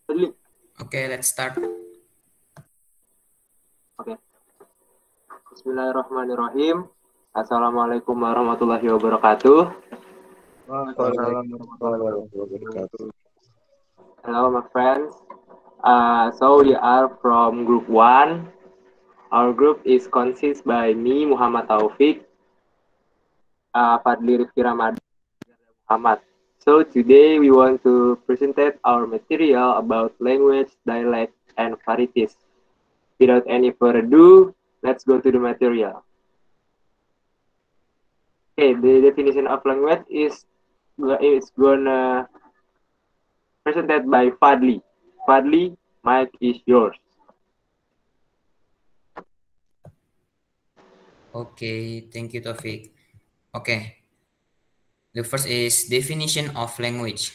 Okay, let's start. Oke. Bismillahirrahmanirrahim. Assalamualaikum warahmatullahi wabarakatuh. Waalaikumsalam warahmatullahi wabarakatuh. Hello, my friends. So we are from Group 1. Our group is consists by me, Muhammad Taufik, Fadli Rifki Ramadan, Muhammad. So today we want to present our material about language, dialect, and varieties. Without any further ado, let's go to the material. Okay, the definition of language is gonna presented by Fadli. Fadli, mic is yours. Okay, thank you, Taufik. Okay, the first is definition of language.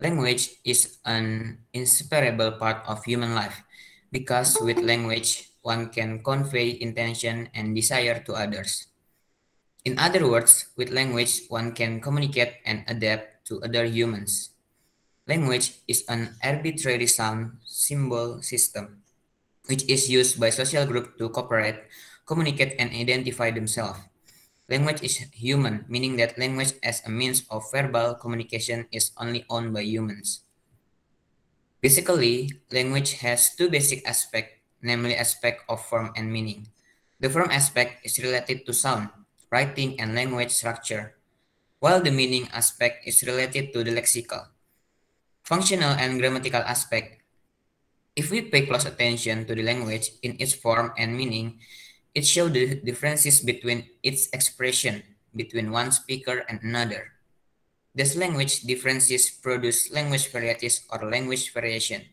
Language is an inseparable part of human life because with language, one can convey intention and desire to others. In other words, with language, one can communicate and adapt to other humans. Language is an arbitrary sound symbol system which is used by social groups to cooperate, communicate, and identify themselves. Language is human, meaning that language as a means of verbal communication is only owned by humans. Basically, language has two basic aspects, namely aspect of form and meaning. The form aspect is related to sound, writing, and language structure, while the meaning aspect is related to the lexical, functional, and grammatical aspect. If we pay close attention to the language in its form and meaning, it shows the differences between its expression between one speaker and another. These language differences produce language varieties or language variation.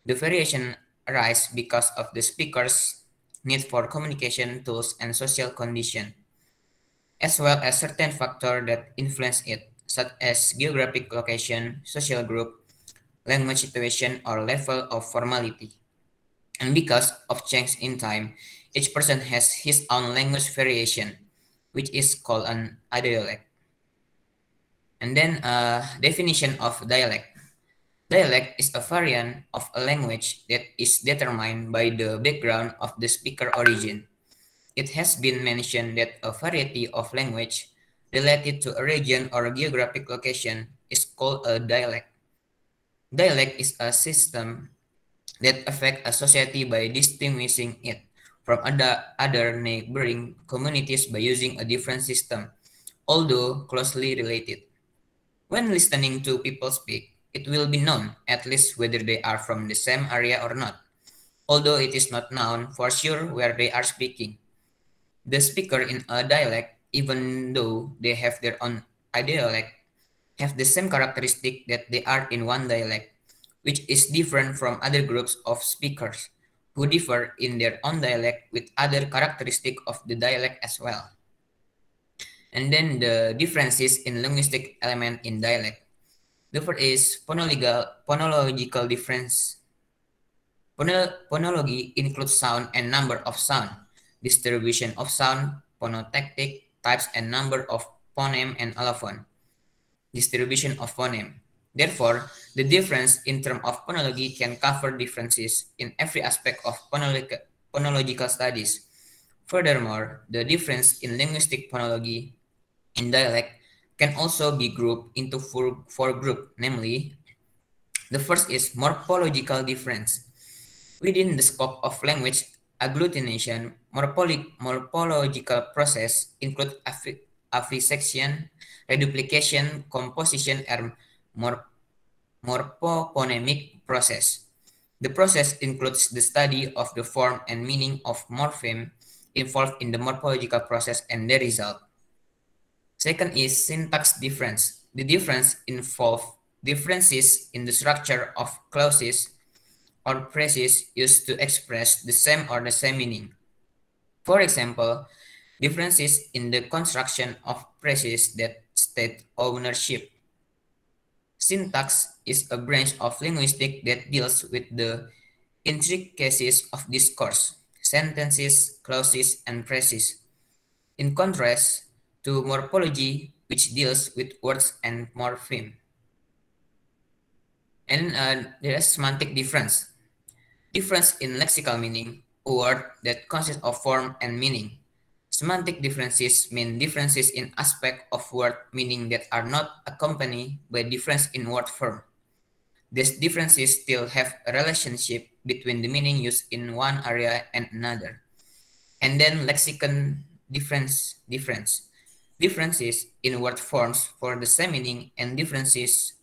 The variation arise because of the speaker's need for communication tools and social condition, as well as certain factors that influence it, such as geographic location, social group, language situation, or level of formality. And because of change in time, each person has his own language variation, which is called an idiolect. And then definition of dialect. Dialect is a variant of a language that is determined by the background of the speaker origin. It has been mentioned that a variety of language related to a region or a geographic location is called a dialect. Dialect is a system that affect a society by distinguishing it from other neighboring communities by using a different system, although closely related. When listening to people speak, it will be known at least whether they are from the same area or not, although it is not known for sure where they are speaking. The speaker in a dialect, even though they have their own dialect, have the same characteristic that they are in one dialect, which is different from other groups of speakers who differ in their own dialect with other characteristic of the dialect as well. And then the differences in linguistic element in dialect. The first is phonological difference. Phonology includes sound and number of sound, distribution of sound, phonotactic types and number of phoneme and allophone, distribution of phoneme. Therefore, the difference in terms of phonology can cover differences in every aspect of phonological studies. Furthermore, the difference in linguistic phonology in dialect can also be grouped into four groups, namely, the first is morphological difference. Within the scope of language agglutination, morphological process include affixation, reduplication, composition, and morphophonemic process. The process includes the study of the form and meaning of morpheme involved in the morphological process and the result. Second is syntax difference. The difference involves differences in the structure of clauses or phrases used to express the same or the same meaning. For example, differences in the construction of phrases that state ownership. Syntax is a branch of linguistics that deals with the intricacies of discourse, sentences, clauses, and phrases. In contrast to morphology, which deals with words and morpheme. And there is semantic difference. Difference in lexical meaning, a word that consists of form and meaning. Semantic differences mean differences in aspect of word meaning that are not accompanied by difference in word form. These differences still have a relationship between the meaning used in one area and another. And then lexicon differences in word forms for the same meaning and differences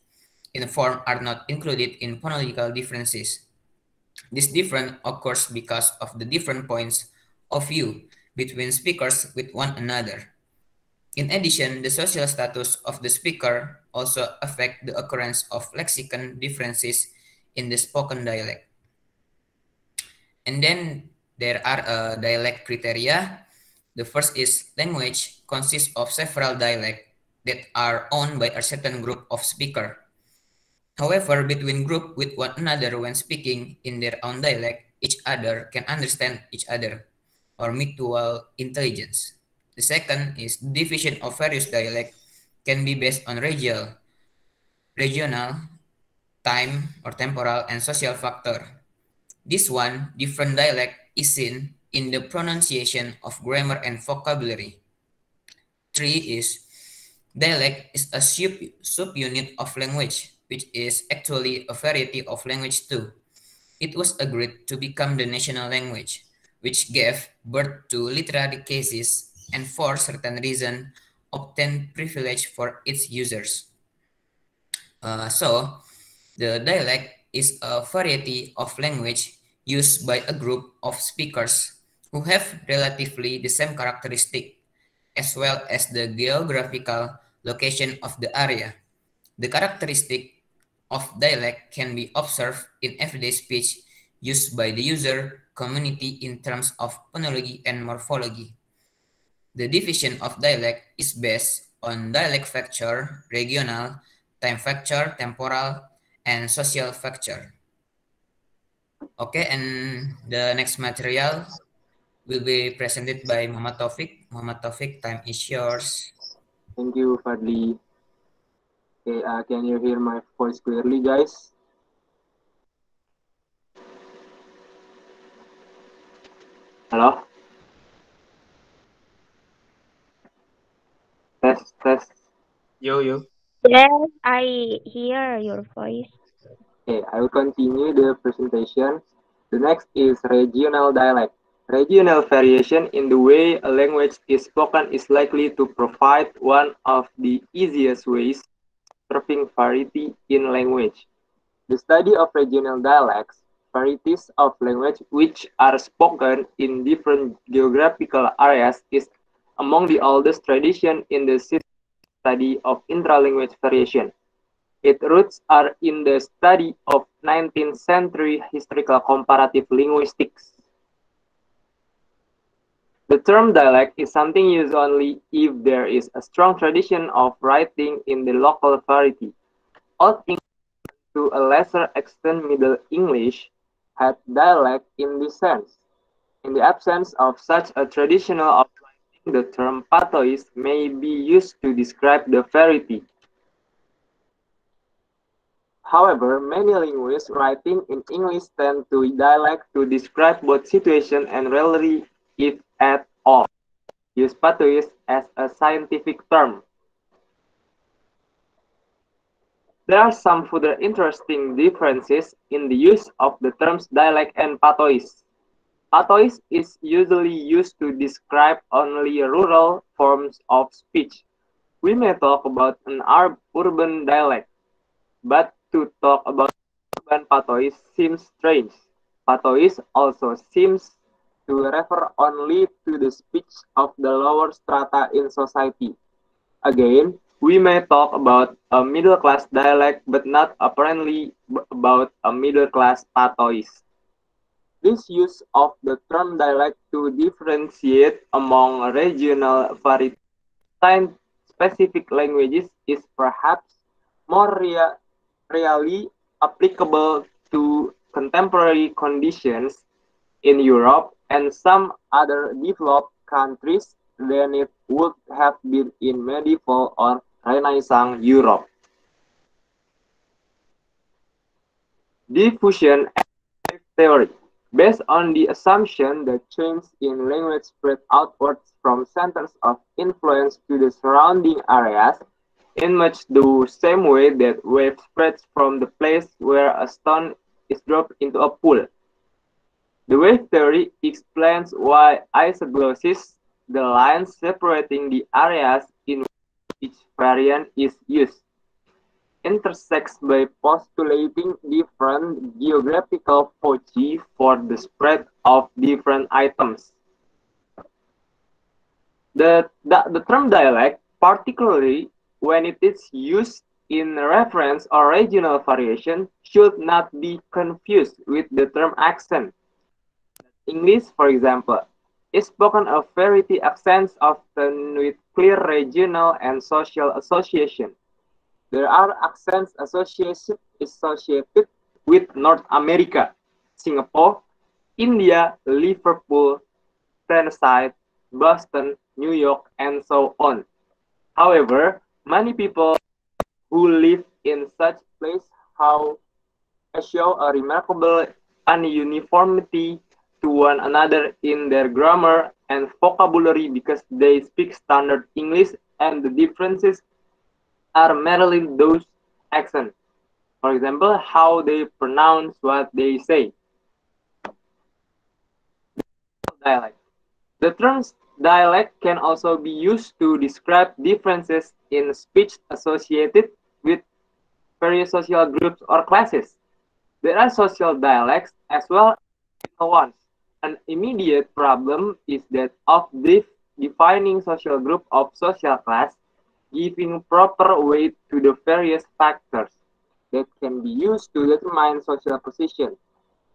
in form are not included in phonological differences. This difference occurs because of the different points of view between speakers with one another. In addition, the social status of the speaker also affect the occurrence of lexicon differences in the spoken dialect. And then there are dialect criteria. The first is language consists of several dialects that are owned by a certain group of speakers. However, between group with one another when speaking in their own dialect, each other can understand each other or mutual intelligence. The second is division of various dialects can be based on regional, time or temporal and social factor. This one, different dialect is seen in the pronunciation of grammar and vocabulary. Three is dialect is a subunit of language, which is actually a variety of language too. It was agreed to become the national language, which gave birth to literary cases and for certain reason obtained privilege for its users. So, the dialect is a variety of language used by a group of speakers who have relatively the same characteristic as well as the geographical location of the area. The characteristic of dialect can be observed in everyday speech used by the user community in terms of phonology and morphology. The division of dialect is based on dialect factor, regional, time factor, temporal, and social factor. Okay, and the next material will be presented by Muhammad Taufik. Muhammad Taufik, time is yours. Thank you, Fadli. Okay, can you hear my voice clearly, guys? Hello? Test, test. Yo. Yes, I hear your voice. Okay, I will continue the presentation. The next is regional dialect. Regional variation in the way a language is spoken is likely to provide one of the easiest ways of observing variety in language. The study of regional dialects, varieties of language which are spoken in different geographical areas, is among the oldest traditions in the study of intralanguage variation. Its roots are in the study of 19th century historical comparative linguistics. The term dialect is something used only if there is a strong tradition of writing in the local variety. Old English, to a lesser extent Middle English, had dialect in this sense. In the absence of such a traditional of writing, the term patois may be used to describe the variety. However, many linguists writing in English tend to dialect to describe both situation and reality, if at all. Use patois as a scientific term. There are some further interesting differences in the use of the terms dialect and patois. Patois is usually used to describe only rural forms of speech. We may talk about an urban dialect, but to talk about urban patois seems strange. Patois also seems to refer only to the speech of the lower strata in society. Again, we may talk about a middle-class dialect but not apparently about a middle-class patois. This use of the term dialect to differentiate among regional varieties in specific languages is perhaps more really applicable to contemporary conditions in Europe and some other developed countries than it would have been in medieval or Renaissance Europe. Diffusion and wave theory, based on the assumption that change in language spread outwards from centers of influence to the surrounding areas in much the same way that wave spreads from the place where a stone is dropped into a pool. The wave theory explains why isoglossis, the lines separating the areas in which each variant is used, intersects by postulating different geographical foci for the spread of different items. The term dialect, particularly when it is used in reference or regional variation, should not be confused with the term accent. English, for example, is spoken of variety accents often with clear regional and social association. There are accents associated with North America, Singapore, India, Liverpool, Tennessee, Boston, New York, and so on. However, many people who live in such places show a remarkable uniformity to one another in their grammar and vocabulary because they speak standard English and the differences are merely those accents. For example, how they pronounce what they say. Dialect. The term dialect can also be used to describe differences in speech associated with various social groups or classes. There are social dialects as well as regional ones. An immediate problem is that of defining social group of social class, giving proper weight to the various factors that can be used to determine social position.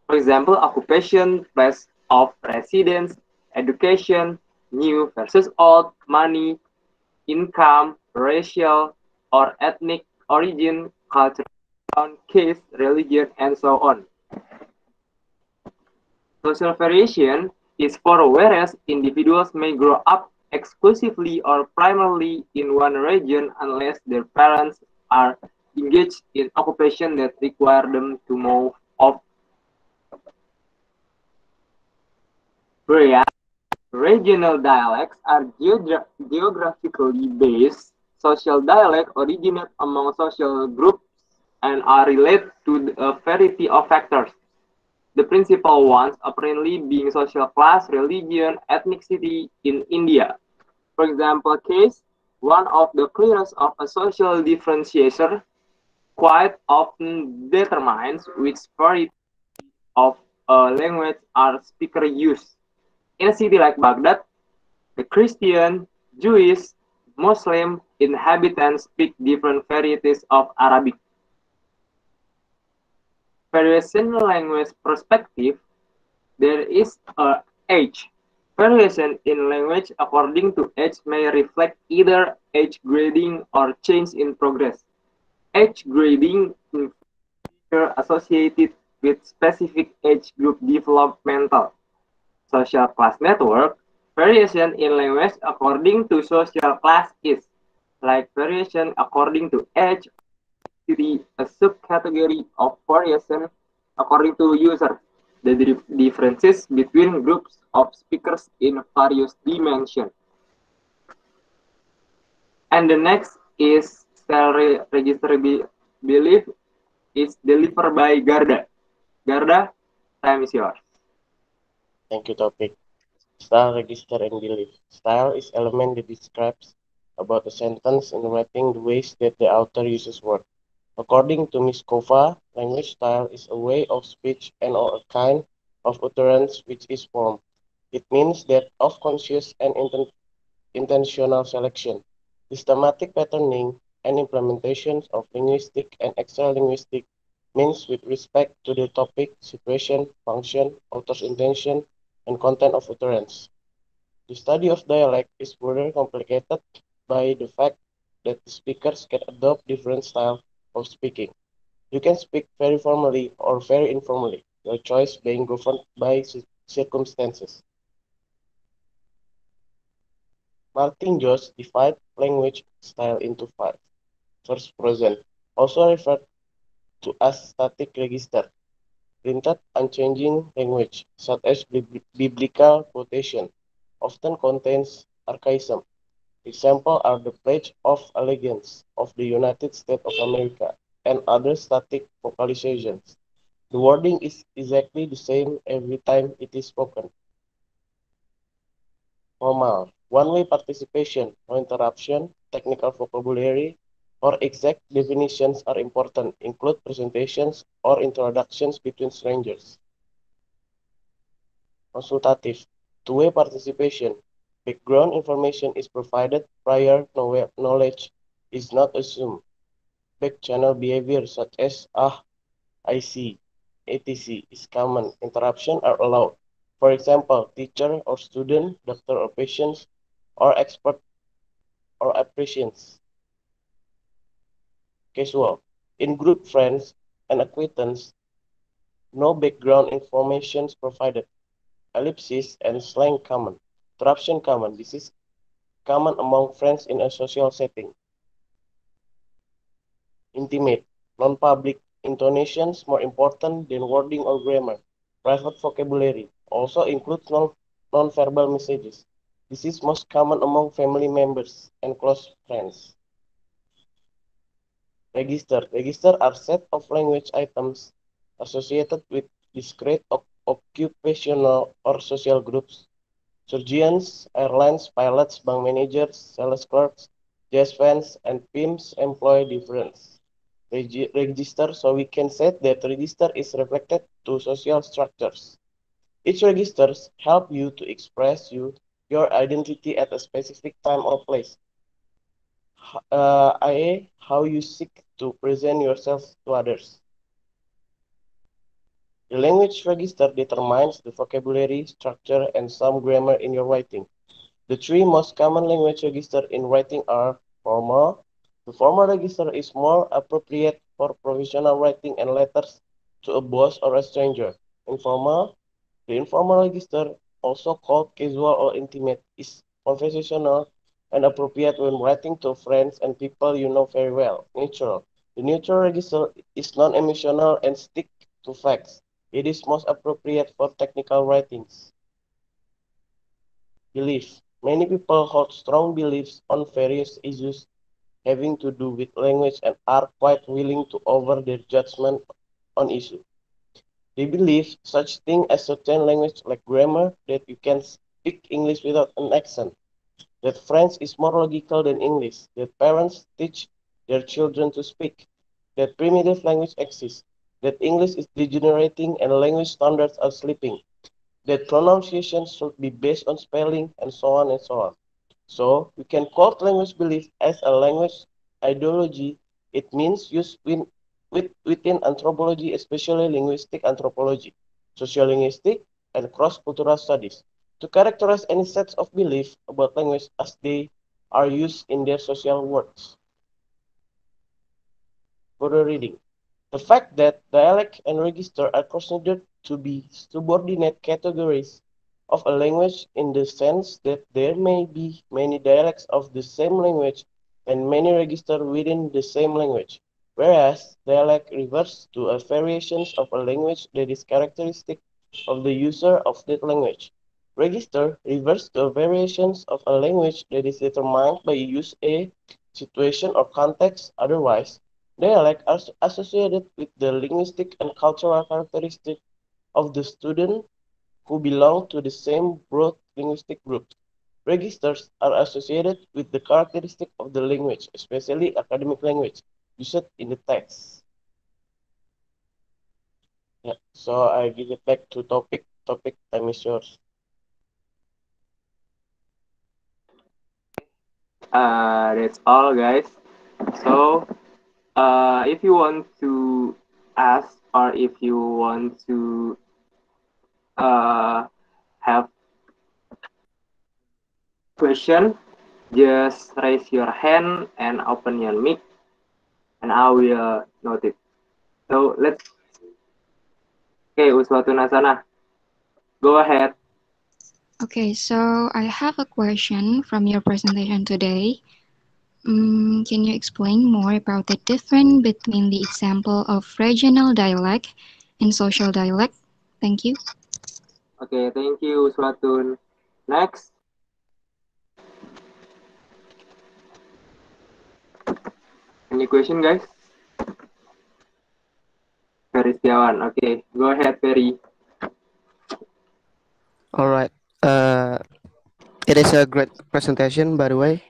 For example, occupation, place of residence, education, new versus old, money, income, racial or ethnic origin, cultural background, caste, religion, and so on. Social variation is for whereas individuals may grow up exclusively or primarily in one region unless their parents are engaged in occupation that require them to move off. Whereas regional dialects are geographically based. Social dialects originate among social groups and are related to a variety of factors. The principal ones apparently being social class, religion, ethnicity in India. For example, case, one of the clearest of a social differentiator quite often determines which variety of a language our speaker use. In a city like Baghdad, the Christian, Jewish, Muslim inhabitants speak different varieties of Arabic. Variation language perspective, there is a age. Variation in language according to age may reflect either age grading or change in progress. Age grading is associated with specific age group developmental. Social class network, variation in language according to social class is, like variation according to age, a subcategory of variation according to user. The differences between groups of speakers in various dimensions. And the next is style register belief is delivered by Garda. Garda, time is yours. Thank you, topic. Style, register, and belief. Style is element that describes about a sentence in writing the ways that the author uses words. According to Ms. Kova, language style is a way of speech and or a kind of utterance which is formed. It means that of conscious and intentional selection, systematic patterning, and implementation of linguistic and extra-linguistic means with respect to the topic, situation, function, author's intention, and content of utterance. The study of dialect is further complicated by the fact that the speakers can adopt different styles of speaking. You can speak very formally or very informally, your choice being governed by circumstances. Martin Jones divided language style into five. First, present, also referred to as static register, printed unchanging language, such as biblical quotation, often contains archaism. Examples are the Pledge of Allegiance of the United States of America and other static vocalizations. The wording is exactly the same every time it is spoken. Formal. One-way participation, no interruption, technical vocabulary, or exact definitions are important, include presentations or introductions between strangers. Consultative. Two-way participation. Background information is provided, prior knowledge is not assumed. Back-channel behavior such as I see, etc. is common. Interruption are allowed. For example, teacher or student, doctor or patient, or expert or appreciations. Casual. In group friends and acquaintance, no background information is provided. Ellipsis and slang common. Interruption common. This is common among friends in a social setting. Intimate. Non-public intonations more important than wording or grammar. Private vocabulary also includes non-verbal messages. This is most common among family members and close friends. Register. Register are set of language items associated with discrete occupational or social groups. Surgeons, airlines, pilots, bank managers, sales clerks, jazz fans, and pimps employ different register, so we can say that register is reflected to social structures. Each registers help you to express your identity at a specific time or place. I.e., how you seek to present yourself to others. The language register determines the vocabulary, structure, and some grammar in your writing. The three most common language registers in writing are formal. The formal register is more appropriate for professional writing and letters to a boss or a stranger. Informal. The informal register, also called casual or intimate, is conversational and appropriate when writing to friends and people you know very well. Neutral. The neutral register is non-emotional and stick to facts. It is most appropriate for technical writings. Belief. Many people hold strong beliefs on various issues having to do with language and are quite willing to over their judgment on issues. They believe such things as certain language like grammar, that you can speak English without an accent, that French is more logical than English, that parents teach their children to speak, that primitive language exists, that English is degenerating and language standards are slipping, that pronunciation should be based on spelling, and so on and so on. So we can quote language belief as a language ideology. It means used within anthropology, especially linguistic anthropology, sociolinguistic, and cross-cultural studies, to characterize any sets of belief about language as they are used in their social works. Further reading. The fact that dialect and register are considered to be subordinate categories of a language in the sense that there may be many dialects of the same language and many registers within the same language, whereas dialect refers to a variations of a language that is characteristic of the user of that language. Register refers to variations of a language that is determined by use a situation or context. Otherwise, dialect are associated with the linguistic and cultural characteristics of the student who belong to the same broad linguistic group. Registers are associated with the characteristic of the language, especially academic language, used in the text. Yeah, so I give it back to topic. Topic, time is yours. That's all, guys. So, if you want to ask or if you want to have question, just raise your hand and open your mic, and I will note it. So let's. Okay, Uswatu Nasana, go ahead. Okay, so I have a question from your presentation today. Can you explain more about the difference between the example of regional dialect in social dialect? Thank you. Okay, thank you, Swatun. Next, any question, guys? Ferry Setiawan. Okay, go ahead, Ferry. All right. It is a great presentation, by the way.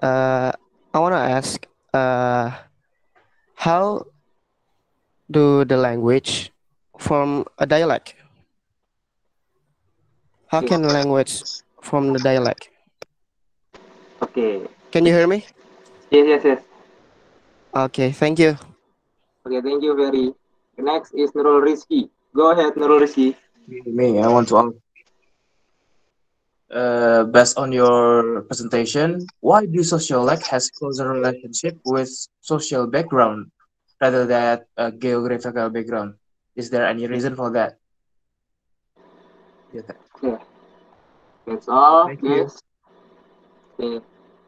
I want to ask, how do the language form a dialect? How Okay, can language form the dialect? okay. Can you hear me? Yes, yes, yes. Okay, thank you. Okay, thank you, Ferry. Next is Nurul Rizky. Go ahead, Nurul Rizky. Me, I want to ask, based on your presentation, why do sociolect has closer relationship with social background rather than a geographical background? Is there any reason for that? Yeah, Okay, that's all, thank you. guys. Okay,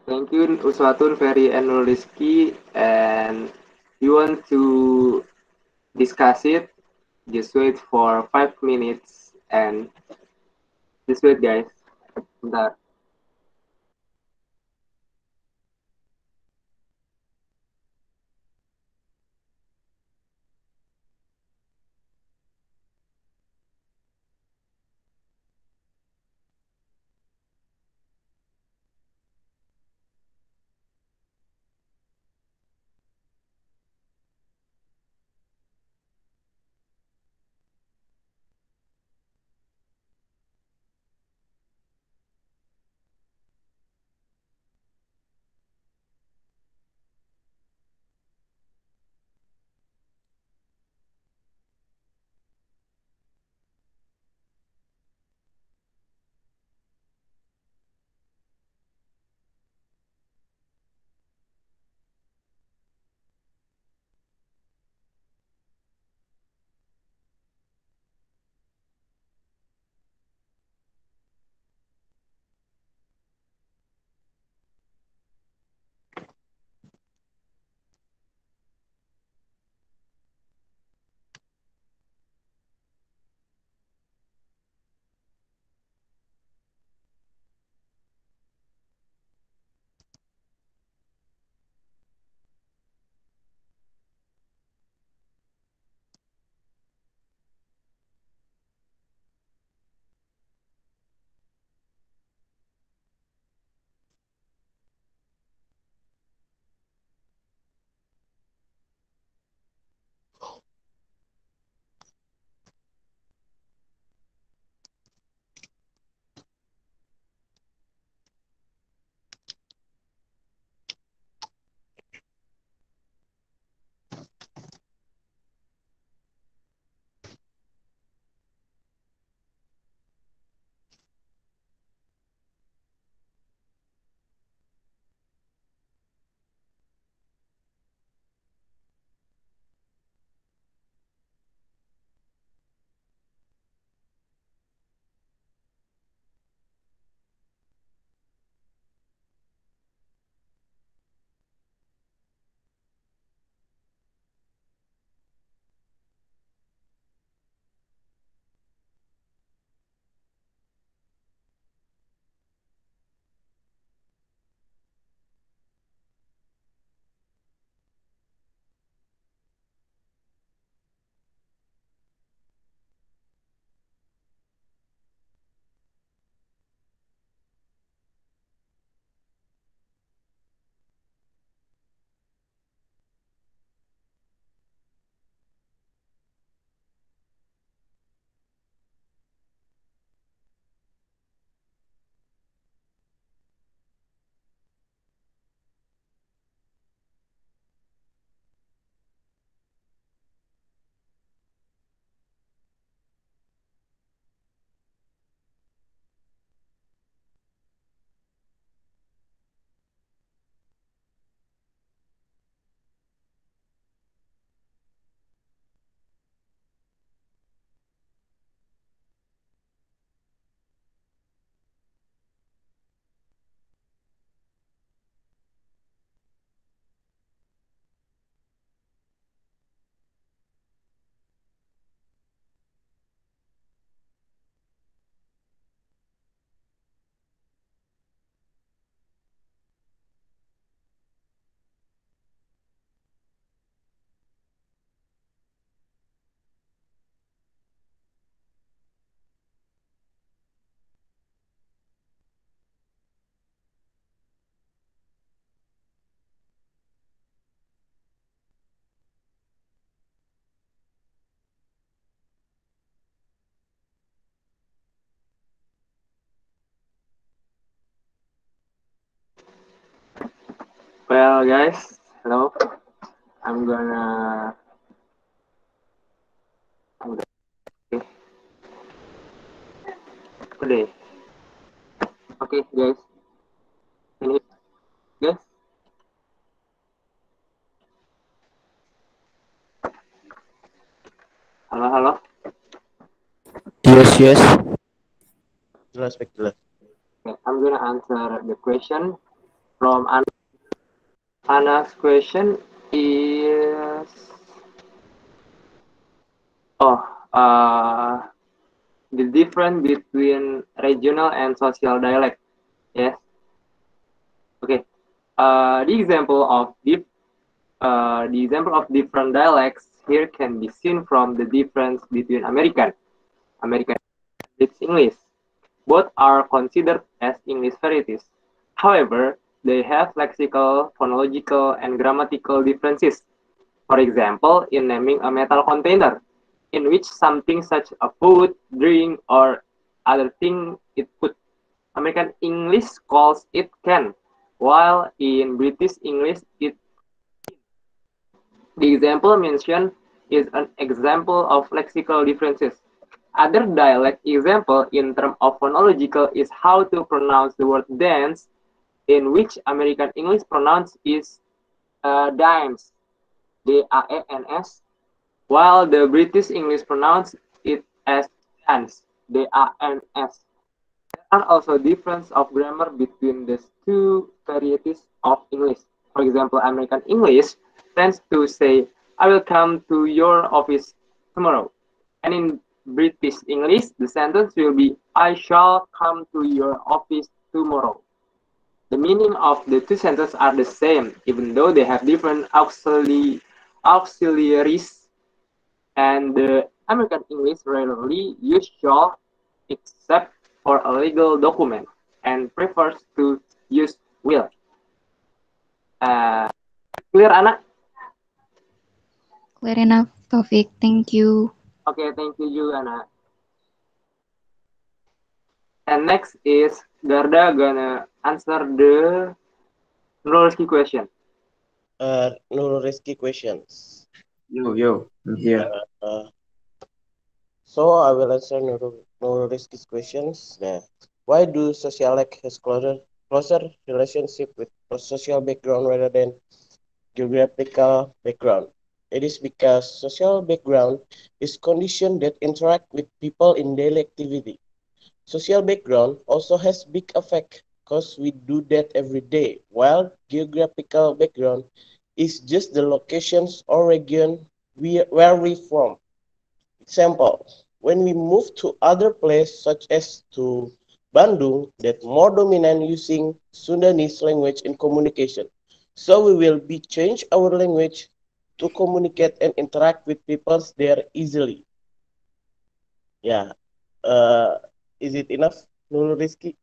thank you, Uswatun, Ferry, and Nurul Rizky. And you want to discuss it, just wait for 5 minutes and just wait, guys. Bentar. Well, guys, hello. I'm gonna. Okay. Today. Okay, guys. Can you guys? Halo, halo. Yes, yes. Jelas, Pak, jelas. Okay, I'm gonna answer the question from Anna. Anna's question is oh the difference between regional and social dialect. Yes. Okay. The example of different dialects here can be seen from the difference between American English. Both are considered as English varieties. However, they have lexical, phonological, and grammatical differences. For example, in naming a metal container, in which something such as food, drink, or other thing it put. American English calls it can, while in British English it. The example mentioned is an example of lexical differences. Other dialect example in terms of phonological is how to pronounce the word dance, in which American English pronounce is dance, D-A-E-N-S, while the British English pronounce it as dance, D-A-N-S. There are also differences of grammar between the two varieties of English. For example, American English tends to say, I will come to your office tomorrow. And in British English, the sentence will be, I shall come to your office tomorrow. The meaning of the two sentences are the same, even though they have different auxiliaries, and the American English rarely use shall except for a legal document and prefers to use will. Uh, Clear, Ana? Clear enough, Taufik. Thank you. Okay, thank you, Ana. And next is Garda gonna answer the Nurulski question. No risky questions. Yo, I'm here. Uh, so I will answer no risky questions. Why do socialite has closer relationship with social background rather than geographical background? It is because social background is condition that interact with people in daily activity. Social background also has big effect because we do that every day, while geographical background is just the locations or region where we from. Example, when we move to other place such as to Bandung, that more dominant using Sundanese language in communication. So we will be change our language to communicate and interact with people there easily. Yeah. Uh, is it enough, Nurul Rizky?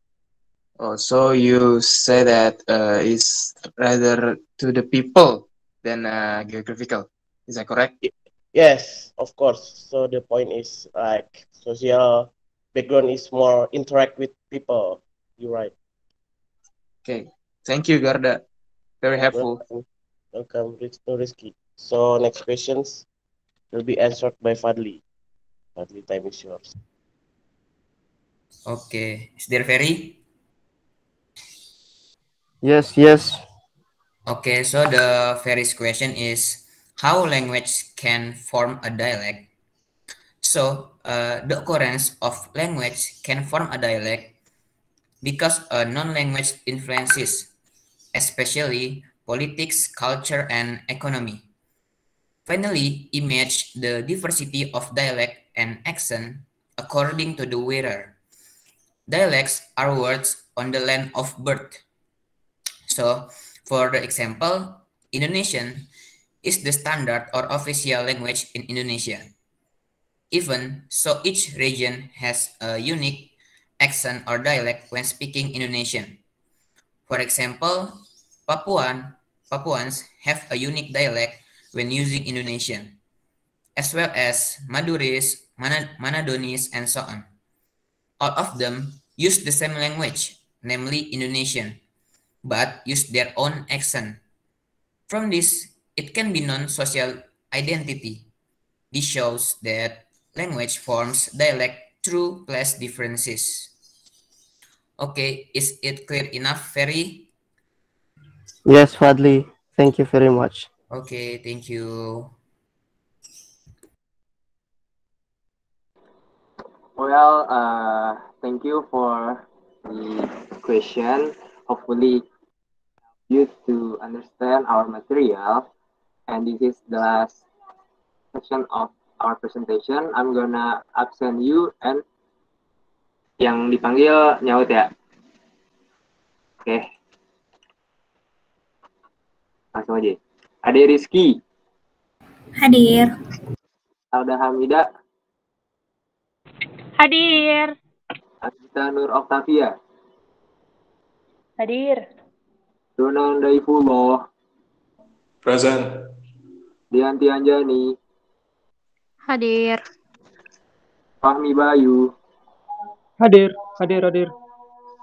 Oh, so you say that is rather to the people than geographical. Is that correct? Yes, of course. So the point is like social background is more interact with people. You're right. Okay. Thank you, Garda. Very helpful. Welcome, welcome, no risky. So next questions will be answered by Fadli. Fadli, time is yours. Okay, is there Ferry? Yes, yes. Okay, so the Ferry's question is how language can form a dialect. So the occurrence of language can form a dialect because a non-language influences, especially politics, culture, and economy. Finally, image the diversity of dialect and accent according to the wearer. Dialects are words on the land of birth. So, for the example, Indonesian is the standard or official language in Indonesia. Even so, each region has a unique accent or dialect when speaking Indonesian. For example, Papuans have a unique dialect when using Indonesian, as well as Maduris, Manadonis, and so on. All of them use the same language, namely Indonesian, but use their own accent. From this, it can be known social identity. This shows that language forms dialect through class differences. Okay, is it clear enough, Ferry? Yes, Fadli. Thank you very much. Okay, thank you. Well, thank you for the question. Hopefully, you to understand our material. And this is the last section of our presentation. I'm gonna absent you and yang dipanggil nyaut ya. Oke, langsung aja. Ade Rizky, Hadir. Alda Hamida, Hadir. Agita Nur Octavia, Hadir. Donan Daifullah, Present. Dianti Anjani, Hadir. Fahmi Bayu, Hadir.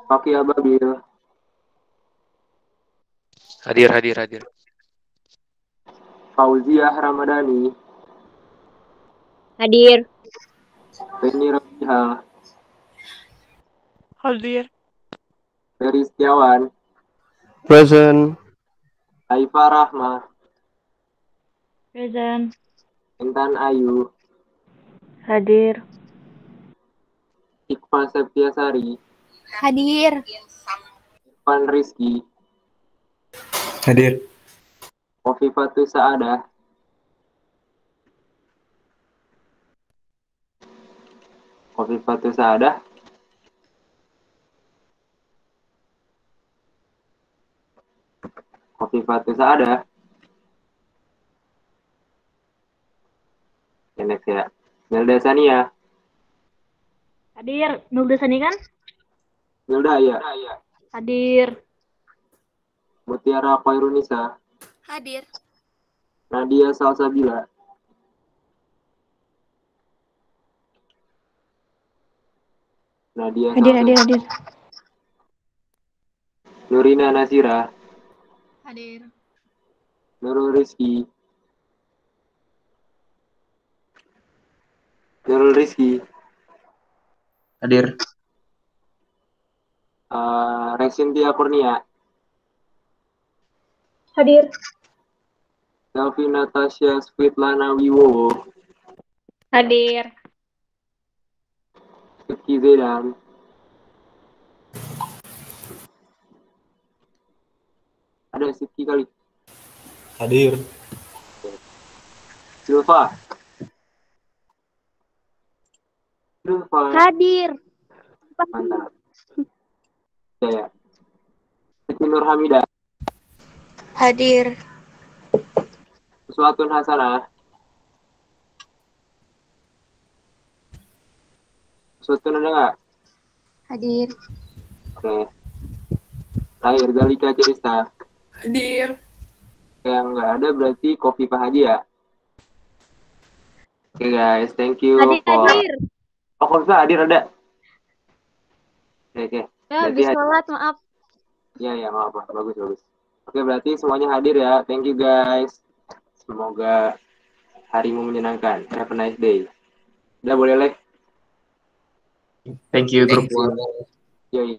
Faki Ababil, Hadir. Fauziah Ramadhani, Hadir. Penny Rabiha, Hadir. Ferry Setiawan, Present. Aifa Rahma, Present. Intan Ayu, Hadir. Iqbal Septiasari, Hadir. Irfan Rizky, Hadir. Khofifatu Saadah, Khofifatu Saadah, Khofifatu Saadah. Oke, next ya. Melda Sania, Hadir. Nulda Sani kan? Melda ya. Hadir. Mutiara Khairunisa, Hadir. Nadia Salsabila, Nadia Salsabila, Nurina Nasira, Hadir. Nurul Rizky, Hadir. Resintia Kurnia, Hadir. Selvi Natasha Svitlana Wiwowo, Hadir. Rizky Zedan, ada Rizky kali, Hadir. Silva, Hadir. mantap. Ya. Siti Nur Hamida, Hadir. Uswatun Hasanah, Uswatun ada nggak? Hadir. Oke. Lahir Galika Cirista. Hadir. Yang nggak ada berarti Kopi Pak Hadi ya. Oke guys, thank you for. Oh, Kopi Pak Hadir ada. Oke. Ya, habis sholat, maaf. Ya, nggak apa, bagus. Oke, berarti semuanya hadir ya. Thank you guys. Semoga harimu menyenangkan. Have a nice day. Udah boleh, Lek? Thank you, Thank Group 1. you. Yoi.